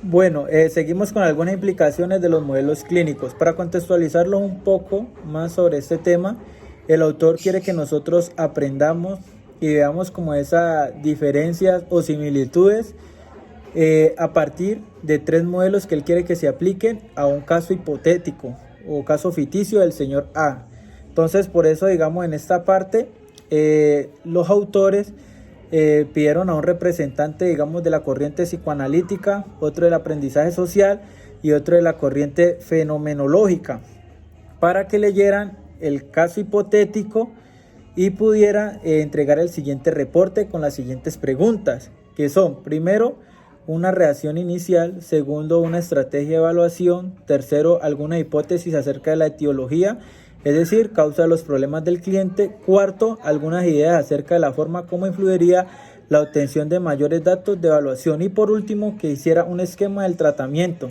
Bueno, seguimos con algunas implicaciones de los modelos clínicos. Para contextualizarlo un poco más sobre este tema, el autor quiere que nosotros aprendamos y veamos como esas diferencias o similitudes a partir de tres modelos que él quiere que se apliquen a un caso hipotético o caso ficticio del señor A. Entonces, por eso, digamos, en esta parte, los autores pidieron a un representante, digamos, de la corriente psicoanalítica, otro del aprendizaje social y otro de la corriente fenomenológica, para que leyeran el caso hipotético y pudiera entregar el siguiente reporte con las siguientes preguntas, que son, primero, una reacción inicial, segundo, una estrategia de evaluación, tercero, alguna hipótesis acerca de la etiología, es decir, causa de los problemas del cliente, cuarto, algunas ideas acerca de la forma como influiría la obtención de mayores datos de evaluación y por último, que hiciera un esquema del tratamiento.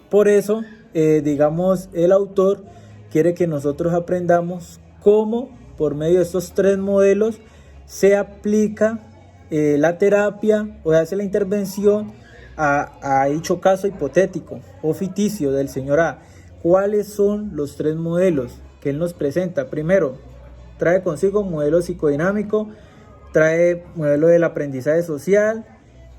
Por eso, digamos, el autor quiere que nosotros aprendamos cómo, por medio de estos tres modelos, se aplica la terapia o se hace la intervención a dicho caso hipotético o ficticio del señor A. ¿Cuáles son los tres modelos que él nos presenta? Primero, trae consigo un modelo psicodinámico, trae modelo del aprendizaje social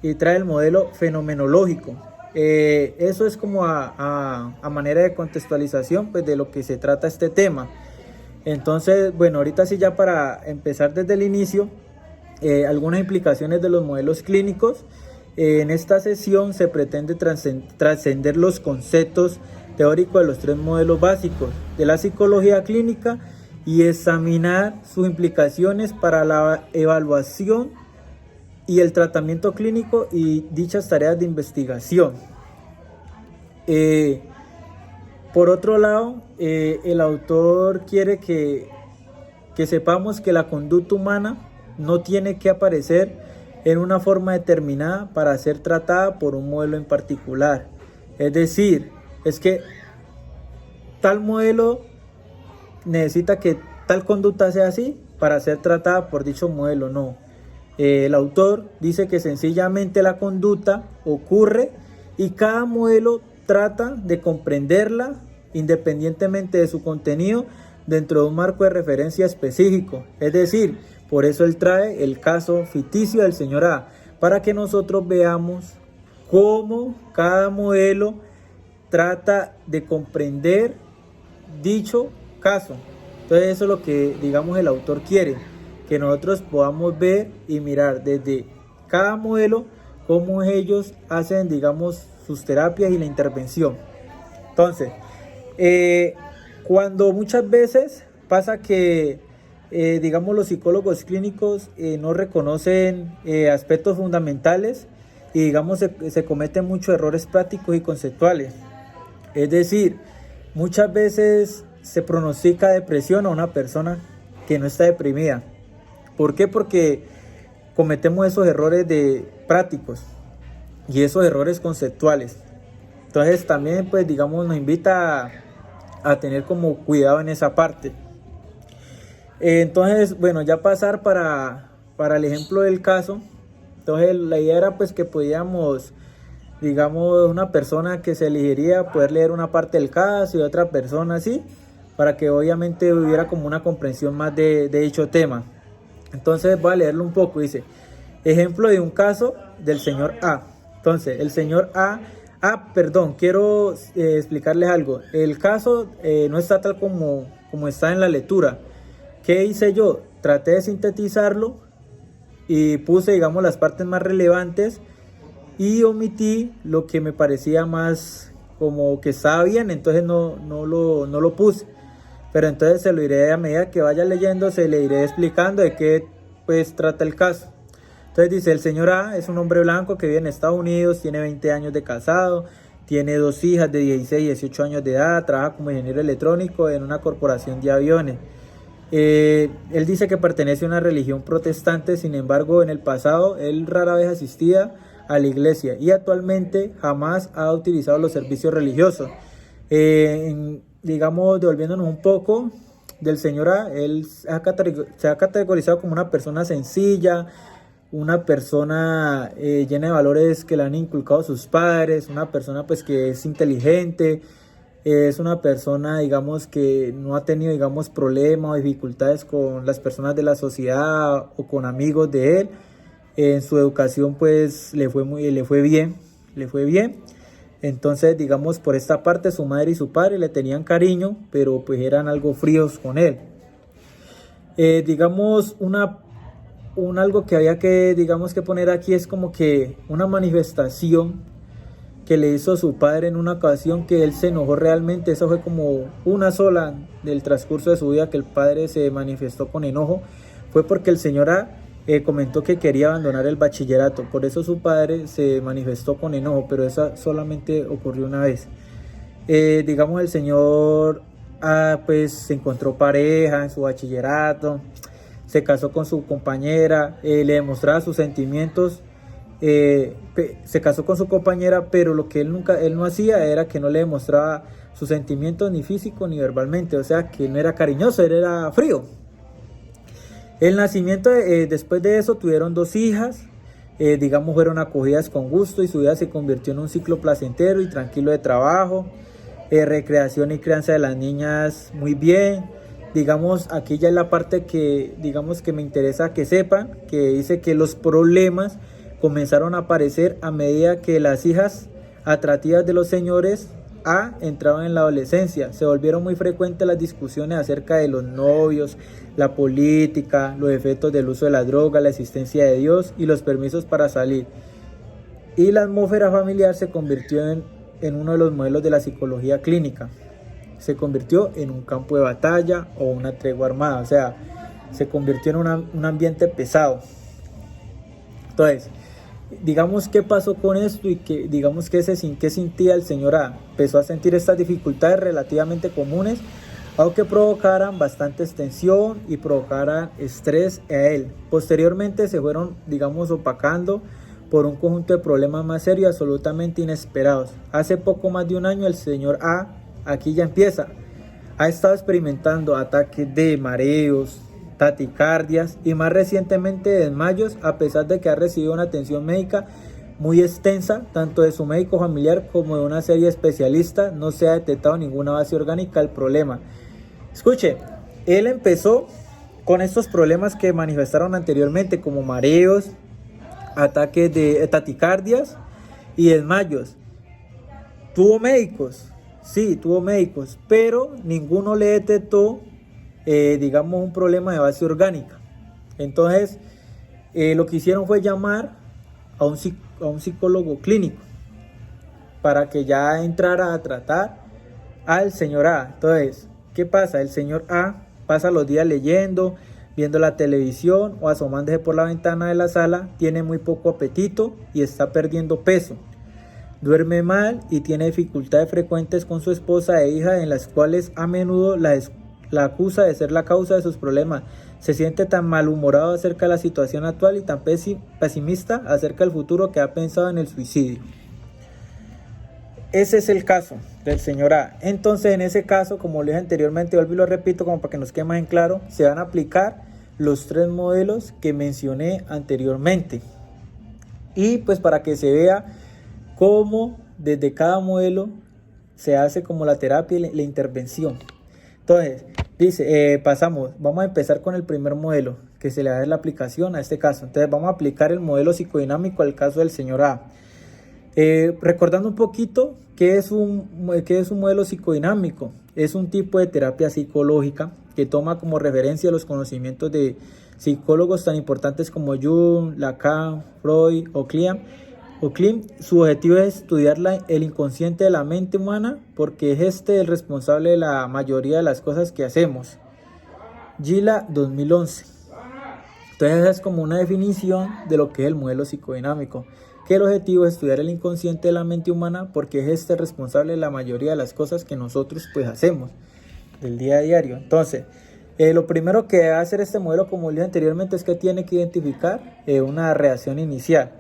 y trae el modelo fenomenológico. Eso es como a manera de contextualización pues, de lo que se trata este tema. Entonces, bueno, ahorita sí ya para empezar desde el inicio, algunas implicaciones de los modelos clínicos. En esta sesión se pretende trascender los conceptos teóricos de los tres modelos básicos de la psicología clínica y examinar sus implicaciones para la evaluación y el tratamiento clínico y dichas tareas de investigación. Por otro lado, el autor quiere que sepamos que la conducta humana no tiene que aparecer en una forma determinada para ser tratada por un modelo en particular. Es decir, es que tal modelo necesita que tal conducta sea así para ser tratada por dicho modelo, no. El autor dice que sencillamente la conducta ocurre y cada modelo trata de comprenderla independientemente de su contenido dentro de un marco de referencia específico. Es decir, por eso él trae el caso ficticio del señor A, para que nosotros veamos cómo cada modelo trata de comprender dicho caso. Entonces eso es lo que, digamos, el autor quiere, que nosotros podamos ver y mirar desde cada modelo cómo ellos hacen, digamos, sus terapias y la intervención. Entonces, cuando muchas veces pasa que, digamos, los psicólogos clínicos no reconocen aspectos fundamentales y, digamos, se cometen muchos errores prácticos y conceptuales. Es decir, muchas veces se pronostica depresión a una persona que no está deprimida. ¿Por qué? Porque cometemos esos errores prácticos y esos errores conceptuales. Entonces también, pues, digamos, nos invita a tener como cuidado en esa parte. Entonces, bueno, ya pasar para el ejemplo del caso. Entonces la idea era pues que podíamos, digamos, una persona que se elegiría poder leer una parte del caso y otra persona así, para que obviamente hubiera como una comprensión más de dicho tema. Entonces voy a leerlo un poco. Dice, ejemplo de un caso del señor A. Entonces, el señor A, perdón, quiero explicarles algo. El caso no está tal como está en la lectura. ¿Qué hice yo? Traté de sintetizarlo y puse, digamos, las partes más relevantes y omití lo que me parecía más como que estaba bien, entonces no lo puse. Pero entonces se lo iré a medida que vaya leyendo, se le iré explicando de qué pues trata el caso. Entonces dice, el señor A es un hombre blanco que vive en Estados Unidos, tiene 20 años de casado, tiene 2 hijas de 16 y 18 años de edad, trabaja como ingeniero electrónico en una corporación de aviones. Él dice que pertenece a una religión protestante, sin embargo en el pasado él rara vez asistía a la iglesia y actualmente jamás ha utilizado los servicios religiosos. Digamos, devolviéndonos un poco del señor A, él se ha categorizado como una persona sencilla, una persona llena de valores que le han inculcado sus padres, una persona pues que es inteligente, es una persona, digamos, que no ha tenido, digamos, problemas o dificultades con las personas de la sociedad o con amigos de él. En su educación pues le fue bien. Entonces, digamos, por esta parte su madre y su padre le tenían cariño, pero pues eran algo fríos con él. Digamos, algo que había que, digamos, que poner aquí es como que una manifestación que le hizo su padre en una ocasión, que él se enojó realmente. Esa fue como una sola del transcurso de su vida que el padre se manifestó con enojo. Fue porque el señor A comentó que quería abandonar el bachillerato. Por eso su padre se manifestó con enojo, pero esa solamente ocurrió una vez. Digamos, el señor A pues se encontró pareja en su bachillerato, se casó con su compañera, le demostraba sus sentimientos. Se casó con su compañera, pero lo que él no hacía era que no le demostraba sus sentimientos ni físico ni verbalmente, o sea que no era cariñoso, él era frío. El nacimiento, después de eso tuvieron 2 hijas, digamos fueron acogidas con gusto y su vida se convirtió en un ciclo placentero y tranquilo de trabajo, recreación y crianza de las niñas muy bien. Digamos, aquí ya es la parte que, digamos, que me interesa que sepan, que dice que los problemas comenzaron a aparecer a medida que las hijas atractivas de los señores A entraban en la adolescencia. Se volvieron muy frecuentes las discusiones acerca de los novios, la política, los efectos del uso de la droga, la existencia de Dios y los permisos para salir. Y la atmósfera familiar se convirtió en uno de los modelos de la psicología clínica. Se convirtió en un campo de batalla o una tregua armada, o sea, se convirtió en un ambiente pesado. Entonces, digamos, ¿qué pasó con esto? Y que, digamos, ¿qué sentía el señor A? Empezó a sentir estas dificultades relativamente comunes, aunque provocaran bastante tensión y provocaran estrés a él. Posteriormente se fueron, digamos, opacando por un conjunto de problemas más serios y absolutamente inesperados. Hace poco más de un año el señor A, aquí ya empieza, ha estado experimentando ataques de mareos, taticardias y más recientemente desmayos, a pesar de que ha recibido una atención médica muy extensa, tanto de su médico familiar como de una serie de especialistas. No se ha detectado ninguna base orgánica del problema. Escuche, él empezó con estos problemas que manifestaron anteriormente, como mareos, ataques de taticardias y desmayos. Tuvo médicos, sí, tuvo médicos, pero ninguno le detectó digamos, un problema de base orgánica. Entonces, lo que hicieron fue llamar a un psicólogo clínico para que ya entrara a tratar al señor A. Entonces, ¿qué pasa? El señor A pasa los días leyendo, viendo la televisión o asomándose por la ventana de la sala, tiene muy poco apetito y está perdiendo peso. Duerme mal y tiene dificultades frecuentes con su esposa e hija, en las cuales a menudo la acusa de ser la causa de sus problemas. Se siente tan malhumorado acerca de la situación actual y tan pesimista acerca del futuro que ha pensado en el suicidio. Ese es el caso del señor A. Entonces, en ese caso, como lo dije anteriormente, vuelvo y lo repito como para que nos quede más en claro, se van a aplicar los 3 modelos que mencioné anteriormente. Y pues para que se vea cómo desde cada modelo se hace como la terapia y la intervención. Entonces, dice, vamos a empezar con el primer modelo, que se le da la aplicación a este caso. Entonces, vamos a aplicar el modelo psicodinámico al caso del señor A. Recordando un poquito, ¿qué es un modelo psicodinámico? Es un tipo de terapia psicológica que toma como referencia los conocimientos de psicólogos tan importantes como Jung, Lacan, Freud o Klim. Su objetivo es estudiar el inconsciente de la mente humana, porque es el responsable de la mayoría de las cosas que hacemos. Gila 2011. Entonces es como una definición de lo que es el modelo psicodinámico, que el objetivo es estudiar el inconsciente de la mente humana, porque es responsable de la mayoría de las cosas que nosotros pues hacemos del día a diario. Entonces, lo primero que debe hacer este modelo, como dije anteriormente, es que tiene que identificar una reacción inicial.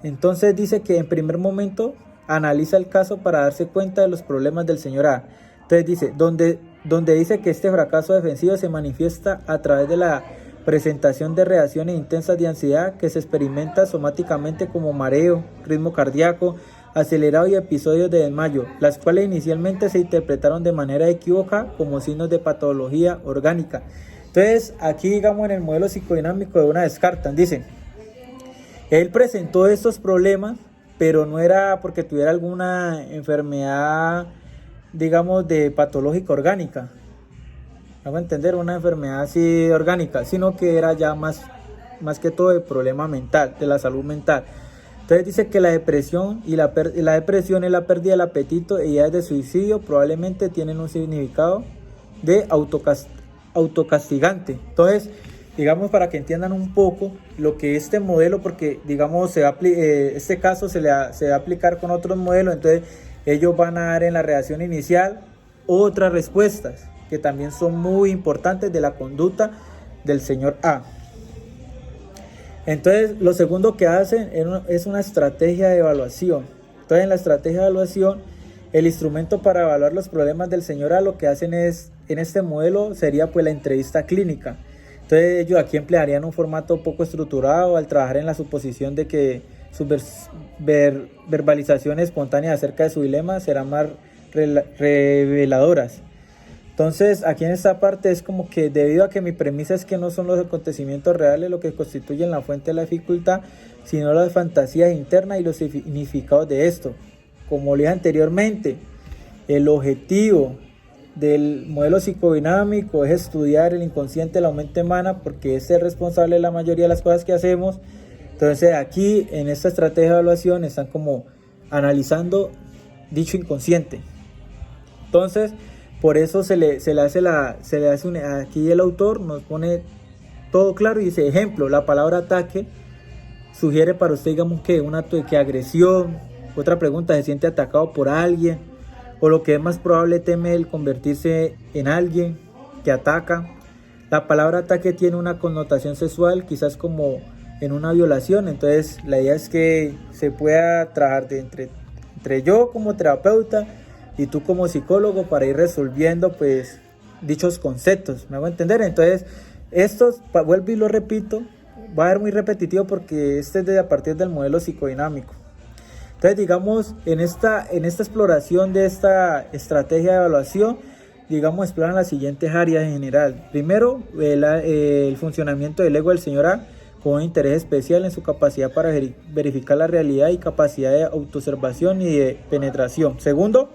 Entonces dice que en primer momento analiza el caso para darse cuenta de los problemas del señor A. Entonces dice, donde dice que este fracaso defensivo se manifiesta a través de la presentación de reacciones intensas de ansiedad que se experimenta somáticamente como mareo, ritmo cardíaco acelerado y episodios de desmayo, las cuales inicialmente se interpretaron de manera equívoca como signos de patología orgánica. Entonces, aquí digamos en el modelo psicodinámico de una descartan, dicen, él presentó estos problemas, pero no era porque tuviera alguna enfermedad, digamos, de patológica orgánica. Hago entender, una enfermedad así orgánica, sino que era ya más que todo de problema mental, de la salud mental. Entonces dice que la depresión y la depresión y la pérdida del apetito e ideas de suicidio probablemente tienen un significado de autocastigante. Entonces, digamos, para que entiendan un poco lo que este modelo, porque digamos este caso se va a aplicar con otros modelos, entonces ellos van a dar en la reacción inicial otras respuestas que también son muy importantes de la conducta del señor A. Entonces, lo segundo que hacen es una estrategia de evaluación. Entonces, en la estrategia de evaluación, el instrumento para evaluar los problemas del señor A, lo que hacen es, en este modelo, sería pues la entrevista clínica. Entonces, ellos aquí emplearían un formato poco estructurado al trabajar en la suposición de que sus verbalizaciones espontáneas acerca de su dilema serán más reveladoras. Entonces, aquí en esta parte es como que debido a que mi premisa es que no son los acontecimientos reales lo que constituyen la fuente de la dificultad, sino las fantasías internas y los significados de esto. Como le dije anteriormente, el objetivo del modelo psicodinámico es estudiar el inconsciente de la mente humana porque es el responsable de la mayoría de las cosas que hacemos. Entonces, aquí en esta estrategia de evaluación están como analizando dicho inconsciente. Entonces, por eso se le hace aquí el autor nos pone todo claro y dice, ejemplo, la palabra ataque sugiere para usted, digamos, que un acto de agresión. Otra pregunta, ¿se siente atacado por alguien? O lo que es más probable, teme el convertirse en alguien que ataca. La palabra ataque tiene una connotación sexual, quizás como en una violación. Entonces, la idea es que se pueda trabajar entre yo como terapeuta y tú como psicólogo para ir resolviendo pues dichos conceptos, ¿me hago entender? Entonces, vuelvo y lo repito, va a ser muy repetitivo porque este es a partir del modelo psicodinámico. Entonces, digamos, en esta exploración de esta estrategia de evaluación, digamos, exploran las siguientes áreas en general. Primero, el funcionamiento del ego del señor A, con un interés especial en su capacidad para verificar la realidad y capacidad de autoobservación y de penetración. Segundo,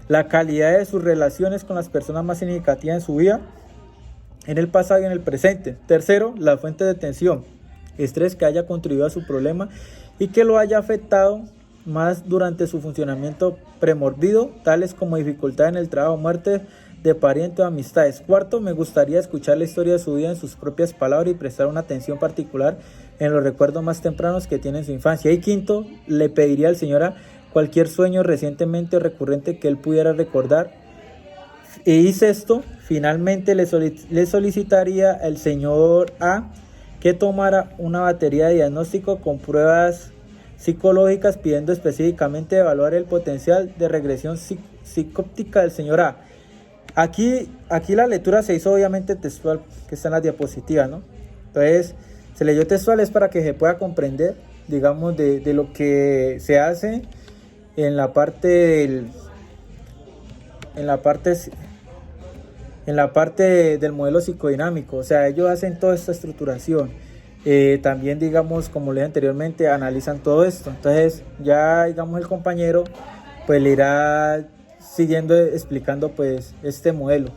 la calidad de sus relaciones con las personas más significativas en su vida, en el pasado y en el presente. Tercero, la fuente de tensión, estrés que haya contribuido a su problema y que lo haya afectado más durante su funcionamiento premórbido, tales como dificultad en el trabajo, muerte de parientes o amistades. Cuarto, me gustaría escuchar la historia de su vida en sus propias palabras y prestar una atención particular en los recuerdos más tempranos que tiene en su infancia. Y quinto, le pediría al señor A cualquier sueño recientemente o recurrente que él pudiera recordar. Y sexto, finalmente le solicitaría al señor A que tomara una batería de diagnóstico con pruebas psicológicas, pidiendo específicamente evaluar el potencial de regresión psicóptica del señor A. Aquí la lectura se hizo obviamente textual, que está en la diapositiva, ¿no? Entonces, se leyó textual es para que se pueda comprender, digamos, de lo que se hace en la parte del modelo psicodinámico. O sea, ellos hacen toda esta estructuración. También, digamos, como le dije anteriormente, analizan todo esto. Entonces, ya, digamos, el compañero pues le irá siguiendo explicando pues este modelo.